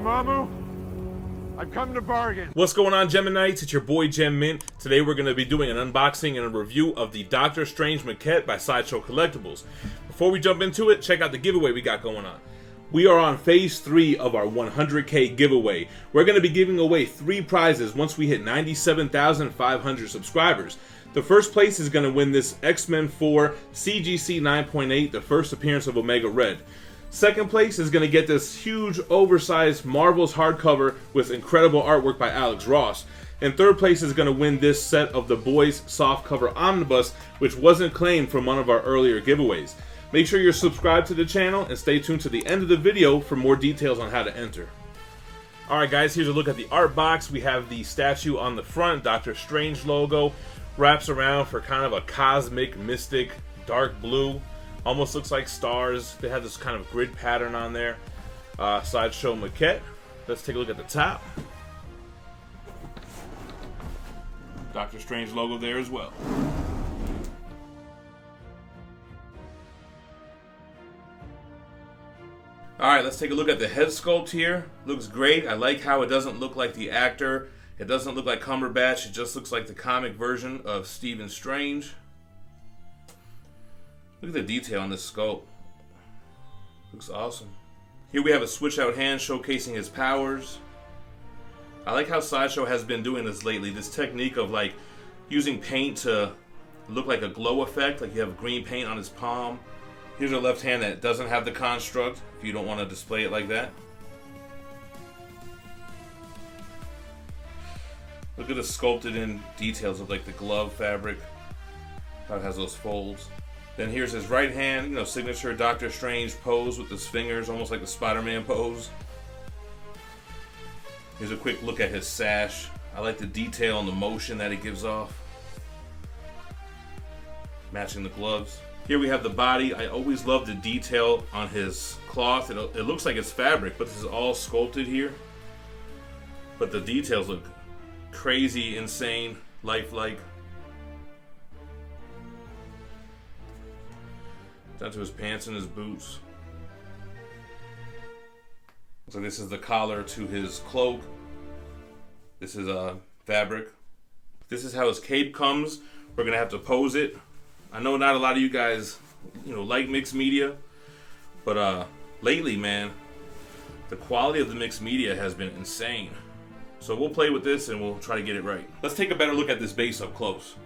Dormammu, I've come to bargain. What's going on, Geminites? It's your boy Gem Mint. Today we're going to be doing an unboxing and a review of the Doctor Strange maquette by SIDESHOW Collectibles. Before we jump into it, check out the giveaway we got going on. We are on phase 3 of our 100K giveaway. We're going to be giving away 3 prizes once we hit 97,500 subscribers. The first place is going to win this X-Men 4 CGC 9.8, the first appearance of Omega Red. Second place is going to get this huge, oversized Marvel's hardcover with incredible artwork by Alex Ross. And third place is going to win this set of The Boys softcover omnibus, which wasn't claimed from one of our earlier giveaways. Make sure you're subscribed to the channel and stay tuned to the end of the video for more details on how to enter. Alright guys, here's a look at the art box. We have the statue on the front, Doctor Strange logo, wraps around for kind of a cosmic, mystic, dark blue. Almost looks like stars. They have this kind of grid pattern on there. SIDESHOW maquette. Let's take a look at the top. Doctor Strange logo there as well. Alright, let's take a look at the head sculpt here. Looks great. I like how it doesn't look like the actor. It doesn't look like Cumberbatch. It just looks like the comic version of Stephen Strange. Look at the detail on this sculpt. Looks awesome. Here we have a switch out hand showcasing his powers. I like how SIDESHOW has been doing this lately. This technique of like using paint to look like a glow effect, like you have green paint on his palm. Here's a left hand that doesn't have the construct, if you don't want to display it like that. Look at the sculpted in details of like the glove fabric, how it has those folds. Then here's his right hand, you know, signature Doctor Strange pose with his fingers, almost like the Spider-Man pose. Here's a quick look at his sash. I like the detail and the motion that it gives off. Matching the gloves. Here we have the body. I always love the detail on his cloth. It looks like it's fabric, but this is all sculpted here. But the details look crazy, insane, lifelike. Down to his pants and his boots. So this is the collar to his cloak. This is fabric. This is how his cape comes. We're gonna have to pose it. I know not a lot of you guys, like mixed media, but lately, man, the quality of the mixed media has been insane. So we'll play with this and we'll try to get it right. Let's take a better look at this base up close.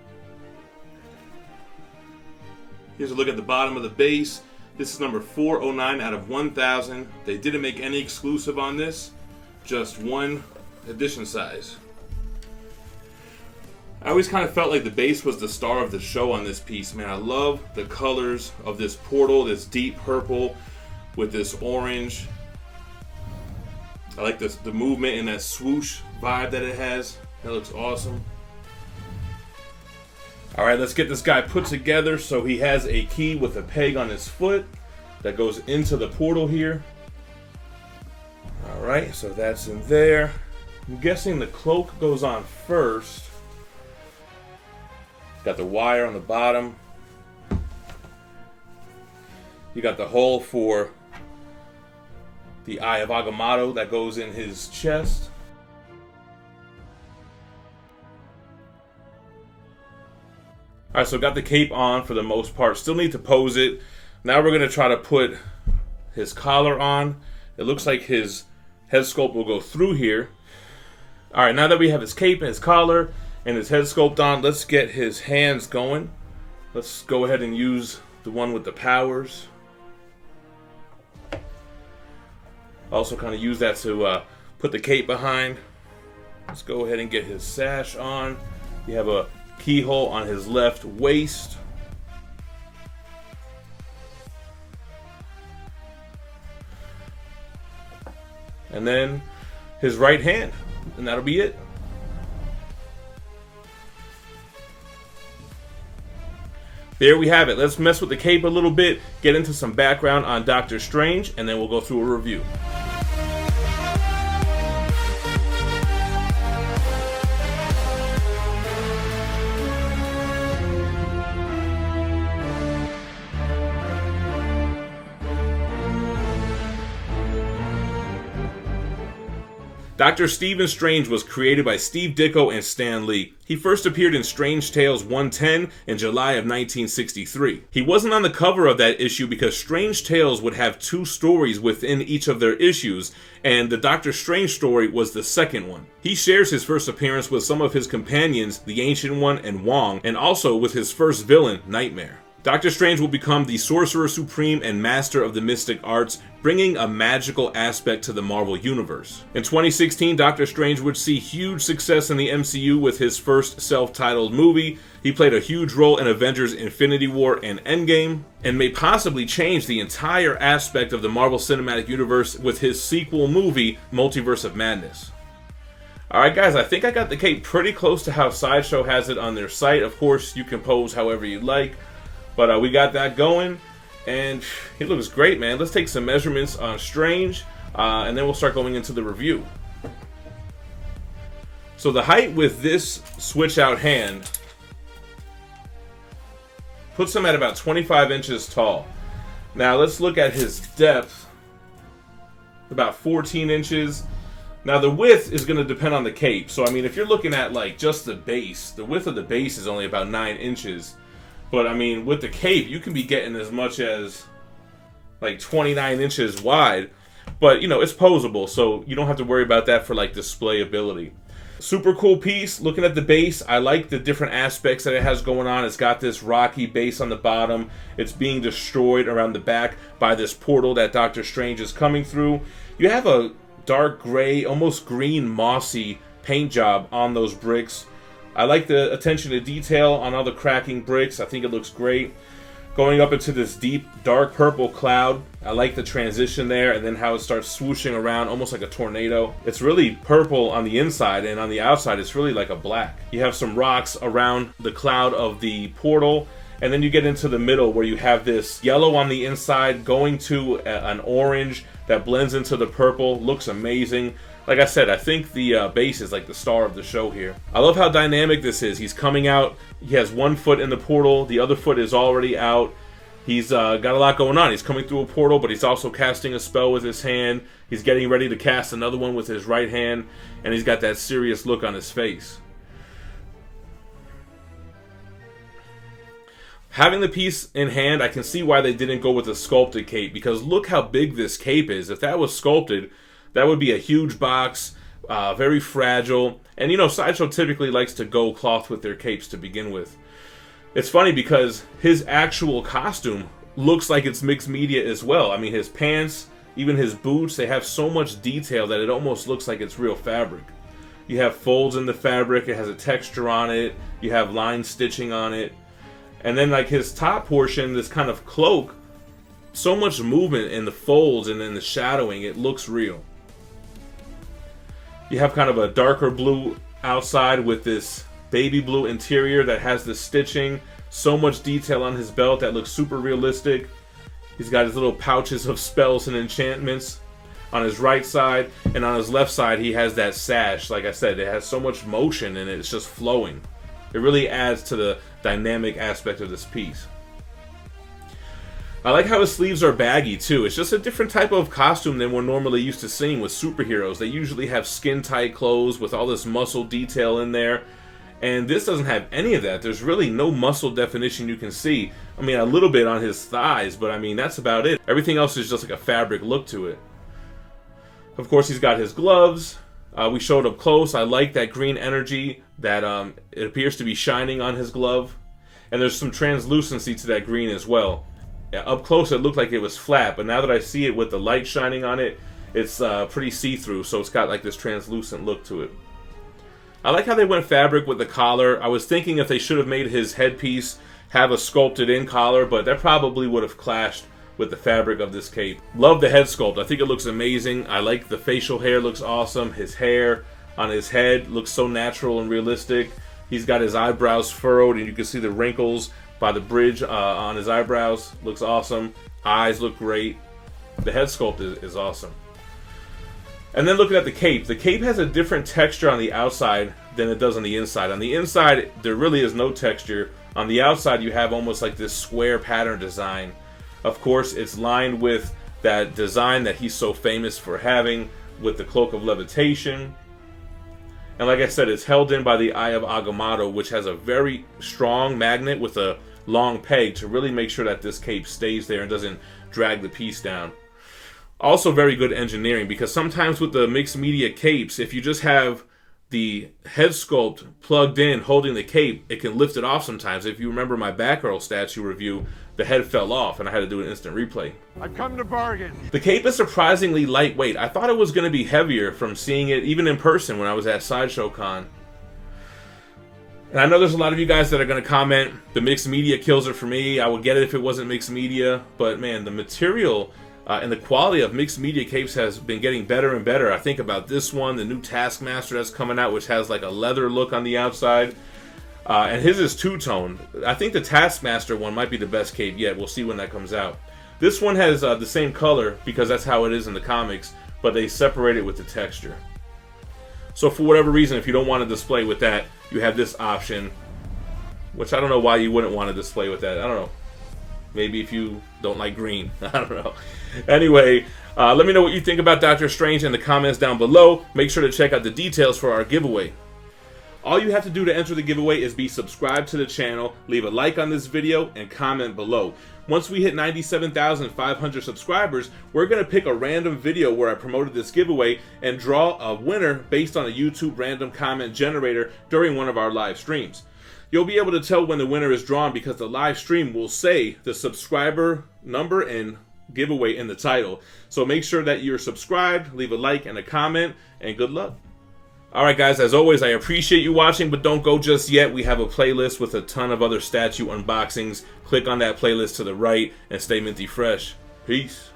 Here's a look at the bottom of the base. This is number 409 out of 1,000. They didn't make any exclusive on this, just one edition size. I always kind of felt like the base was the star of the show on this piece, man. I love the colors of this portal, this deep purple with this orange. I like the movement and that swoosh vibe that it has. That looks awesome. Alright, let's get this guy put together. So he has a key with a peg on his foot that goes into the portal here. Alright, so that's in there. I'm guessing the cloak goes on first. Got the wire on the bottom. You got the hole for the Eye of Agamotto that goes in his chest. Alright, so got the cape on for the most part. Still need to pose it. Now we're going to try to put his collar on. It looks like his head sculpt will go through here. Alright, now that we have his cape and his collar and his head sculpt on, let's get his hands going. Let's go ahead and use the one with the powers. Also kind of use that to put the cape behind. Let's go ahead and get his sash on. We have a keyhole on his left waist. And then his right hand. And that'll be it. There we have it. Let's mess with the cape a little bit, get into some background on Doctor Strange, and then we'll go through a review. Dr. Stephen Strange was created by Steve Ditko and Stan Lee. He first appeared in Strange Tales 110 in July of 1963. He wasn't on the cover of that issue because Strange Tales would have 2 stories within each of their issues, and the Doctor Strange story was the second one. He shares his first appearance with some of his companions, the Ancient One and Wong, and also with his first villain, Nightmare. Doctor Strange will become the Sorcerer Supreme and Master of the Mystic Arts, bringing a magical aspect to the Marvel Universe. In 2016, Doctor Strange would see huge success in the MCU with his first self-titled movie. He played a huge role in Avengers Infinity War and Endgame, and may possibly change the entire aspect of the Marvel Cinematic Universe with his sequel movie, Multiverse of Madness. Alright guys, I think I got the cape pretty close to how Sideshow has it on their site. Of course, you can pose however you like. But we got that going, and he looks great, man. Let's take some measurements on Strange, and then we'll start going into the review. So the height with this switch-out hand puts him at about 25 inches tall. Now let's look at his depth, about 14 inches. Now the width is going to depend on the cape. So I mean, if you're looking at like just the base, the width of the base is only about 9 inches. But I mean, with the cape, you can be getting as much as like 29 inches wide. But you know, it's posable, so you don't have to worry about that for like display ability. Super cool piece. Looking at the base, I like the different aspects that it has going on. It's got this rocky base on the bottom. It's being destroyed around the back by this portal that Doctor Strange is coming through. You have a dark gray, almost green, mossy paint job on those bricks. I like the attention to detail on all the cracking bricks. I think it looks great. Going up into this deep, dark purple cloud. I like the transition there, and then how it starts swooshing around almost like a tornado. It's really purple on the inside, and on the outside it's really like a black. You have some rocks around the cloud of the portal, and then you get into the middle where you have this yellow on the inside going to an orange that blends into the purple. Looks amazing. Like I said, I think the base is like the star of the show here. I love how dynamic this is. He's coming out. He has one foot in the portal. The other foot is already out. He's got a lot going on. He's coming through a portal, but he's also casting a spell with his hand. He's getting ready to cast another one with his right hand. And he's got that serious look on his face. Having the piece in hand, I can see why they didn't go with a sculpted cape. Because look how big this cape is. If that was sculpted, that would be a huge box, very fragile. And you know, Sideshow typically likes to go cloth with their capes to begin with. It's funny because his actual costume looks like it's mixed media as well. I mean, his pants, even his boots, they have so much detail that it almost looks like it's real fabric. You have folds in the fabric, it has a texture on it, you have line stitching on it. And then like his top portion, this kind of cloak, so much movement in the folds and in the shadowing, it looks real. You have kind of a darker blue outside with this baby blue interior that has the stitching. So much detail on his belt that looks super realistic. He's got his little pouches of spells and enchantments on his right side. And on his left side, he has that sash. Like I said, it has so much motion and it's just flowing. It really adds to the dynamic aspect of this piece. I like how his sleeves are baggy too. It's just a different type of costume than we're normally used to seeing with superheroes. They usually have skin-tight clothes with all this muscle detail in there. And this doesn't have any of that. There's really no muscle definition you can see. I mean, a little bit on his thighs, but I mean, that's about it. Everything else is just like a fabric look to it. Of course, he's got his gloves. We showed up close. I like that green energy that it appears to be shining on his glove. And there's some translucency to that green as well. Up close it looked like it was flat, but now that I see it with the light shining on it, it's pretty see-through, so it's got like this translucent look to it. I like how they went fabric with the collar. I was thinking if they should have made his headpiece have a sculpted in collar, but that probably would have clashed with the fabric of this cape. Love the head sculpt. I think it looks amazing. I like the facial hair, looks awesome. His hair on his head looks so natural and realistic. He's got his eyebrows furrowed and you can see the wrinkles by the bridge on his eyebrows. Looks awesome. Eyes look great. The head sculpt is awesome. And then looking at the cape has a different texture on the outside than it does on the inside. On the inside, there really is no texture. On the outside, you have almost like this square pattern design. Of course, it's lined with that design that he's so famous for having with the Cloak of Levitation. And like I said, it's held in by the Eye of Agamotto, which has a very strong magnet with a long peg to really make sure that this cape stays there and doesn't drag the piece down. Also very good engineering, because sometimes with the mixed media capes, if you just have the head sculpt plugged in holding the cape, it can lift it off sometimes. If you remember my Batgirl statue review, the head fell off and I had to do an instant replay. I've come to bargain. The cape is surprisingly lightweight. I thought it was going to be heavier from seeing it even in person when I was at Sideshow Con. And I know there's a lot of you guys that are going to comment, the mixed media kills it for me. I would get it if it wasn't mixed media. But man, the material and the quality of mixed media capes has been getting better and better. I think about this one, the new Taskmaster that's coming out, which has like a leather look on the outside. And his is two-tone. I think the Taskmaster one might be the best cape yet. We'll see when that comes out. This one has the same color because that's how it is in the comics, but they separate it with the texture. So for whatever reason, if you don't want to display with that, you have this option, which I don't know why you wouldn't want to display with that. I don't know. Maybe if you don't like green. I don't know. Anyway, let me know what you think about Doctor Strange in the comments down below. Make sure to check out the details for our giveaway. All you have to do to enter the giveaway is be subscribed to the channel, leave a like on this video, and comment below. Once we hit 97,500 subscribers, we're going to pick a random video where I promoted this giveaway and draw a winner based on a YouTube random comment generator during one of our live streams. You'll be able to tell when the winner is drawn because the live stream will say the subscriber number and giveaway in the title. So make sure that you're subscribed, leave a like and a comment, and good luck. Alright guys, as always, I appreciate you watching, but don't go just yet. We have a playlist with a ton of other statue unboxings. Click on that playlist to the right and stay minty fresh. Peace.